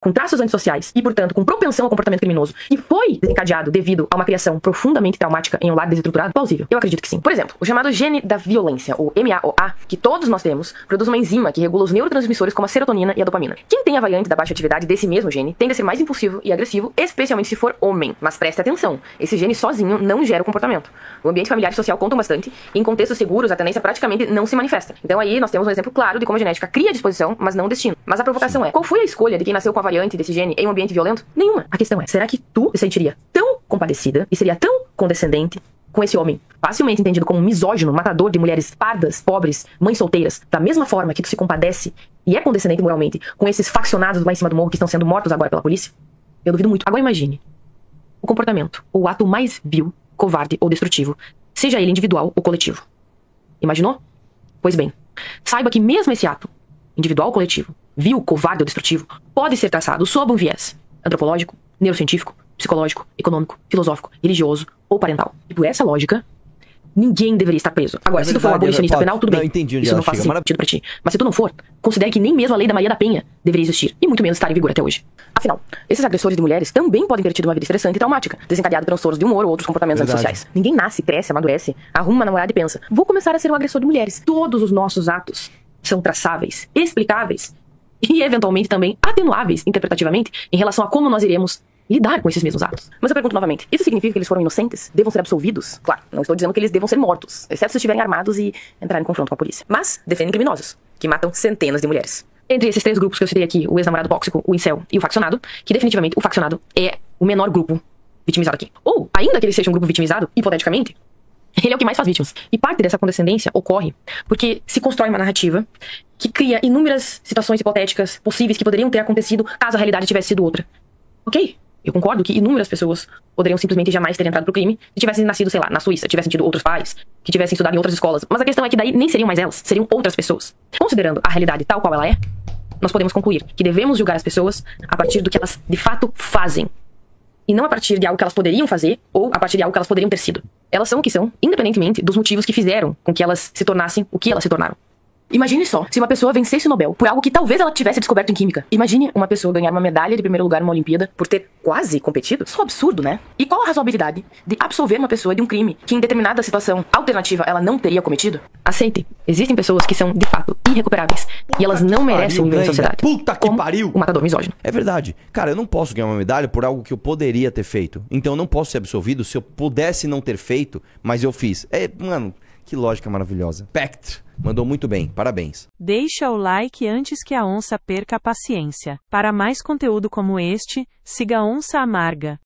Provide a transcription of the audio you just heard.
com traços antissociais e, portanto, com propensão ao comportamento criminoso, e foi desencadeado devido a uma criação profundamente traumática em um lar desestruturado? Plausível. Eu acredito que sim. Por exemplo, o chamado gene da violência, o MAOA, que todos nós temos, produz uma enzima que regula os neurotransmissores como a serotonina e a dopamina. Quem tem a variante da baixa atividade desse mesmo gene tende a ser mais impulsivo e agressivo, especialmente se for homem. Mas preste atenção, esse gene sozinho não gera o comportamento. O ambiente familiar e social contam bastante, e em contextos seguros a tendência praticamente não se manifesta. Então aí nós temos um exemplo claro de como a genética cria disposição, mas não destino. Mas a provocação é, qual foi a escolha de quem nasceu com a variante desse gene em um ambiente violento? Nenhuma. A questão é, será que tu se sentiria tão compadecida e seria tão condescendente com esse homem, facilmente entendido como um misógino, matador de mulheres pardas, pobres, mães solteiras, da mesma forma que tu se compadece e é condescendente moralmente com esses faccionados lá em cima do morro que estão sendo mortos agora pela polícia? Eu duvido muito. Agora imagine o comportamento, ou o ato mais vil, covarde ou destrutivo, seja ele individual ou coletivo. Imaginou? Pois bem, saiba que mesmo esse ato, individual ou coletivo, vil, covarde ou destrutivo, pode ser traçado sob um viés antropológico, neurocientífico, psicológico, econômico, filosófico, religioso ou parental. E por essa lógica, ninguém deveria estar preso. Agora, se tu for um abolicionista penal, tudo bem. Isso não faz sentido pra ti. Mas se tu não for, considere que nem mesmo a lei da Maria da Penha deveria existir, e muito menos estar em vigor até hoje. Afinal, esses agressores de mulheres também podem ter tido uma vida estressante e traumática, desencadeado por transtornos de humor ou outros comportamentos antissociais. Ninguém nasce, cresce, amadurece, arruma uma namorada e pensa, vou começar a ser um agressor de mulheres. Todos os nossos atos são traçáveis, explicáveis e, eventualmente, também atenuáveis interpretativamente em relação a como nós iremos lidar com esses mesmos atos. Mas eu pergunto novamente, isso significa que eles foram inocentes? Devam ser absolvidos? Claro, não estou dizendo que eles devam ser mortos, exceto se estiverem armados e entrarem em confronto com a polícia. Mas defendem criminosos, que matam centenas de mulheres. Entre esses três grupos que eu citei aqui, o ex-namorado tóxico, o incel e o faccionado, que definitivamente o faccionado é o menor grupo vitimizado aqui. Ou, ainda que ele seja um grupo vitimizado, hipoteticamente, ele é o que mais faz vítimas. E parte dessa condescendência ocorre porque se constrói uma narrativa que cria inúmeras situações hipotéticas possíveis que poderiam ter acontecido caso a realidade tivesse sido outra. Ok? Eu concordo que inúmeras pessoas poderiam simplesmente jamais ter entrado pro crime se tivessem nascido, sei lá, na Suíça, tivessem tido outros pais, que tivessem estudado em outras escolas. Mas a questão é que daí nem seriam mais elas, seriam outras pessoas. Considerando a realidade tal qual ela é, nós podemos concluir que devemos julgar as pessoas a partir do que elas de fato fazem. E não a partir de algo que elas poderiam fazer ou a partir de algo que elas poderiam ter sido. Elas são o que são, independentemente dos motivos que fizeram com que elas se tornassem o que elas se tornaram. Imagine só, se uma pessoa vencesse o Nobel por algo que talvez ela tivesse descoberto em química. Imagine uma pessoa ganhar uma medalha de primeiro lugar numa Olimpíada por ter quase competido. Isso é um absurdo, né? E qual a razoabilidade de absolver uma pessoa de um crime que em determinada situação alternativa ela não teria cometido? Aceite, existem pessoas que são, de fato, irrecuperáveis. E elas não merecem viver em sociedade. Puta que pariu! O matador misógino. É verdade. Cara, eu não posso ganhar uma medalha por algo que eu poderia ter feito. Então eu não posso ser absolvido se eu pudesse não ter feito, mas eu fiz. Mano, que lógica maravilhosa. Pact. Mandou muito bem, parabéns. Deixa o like antes que a onça perca a paciência. Para mais conteúdo como este, siga Onça Amarga.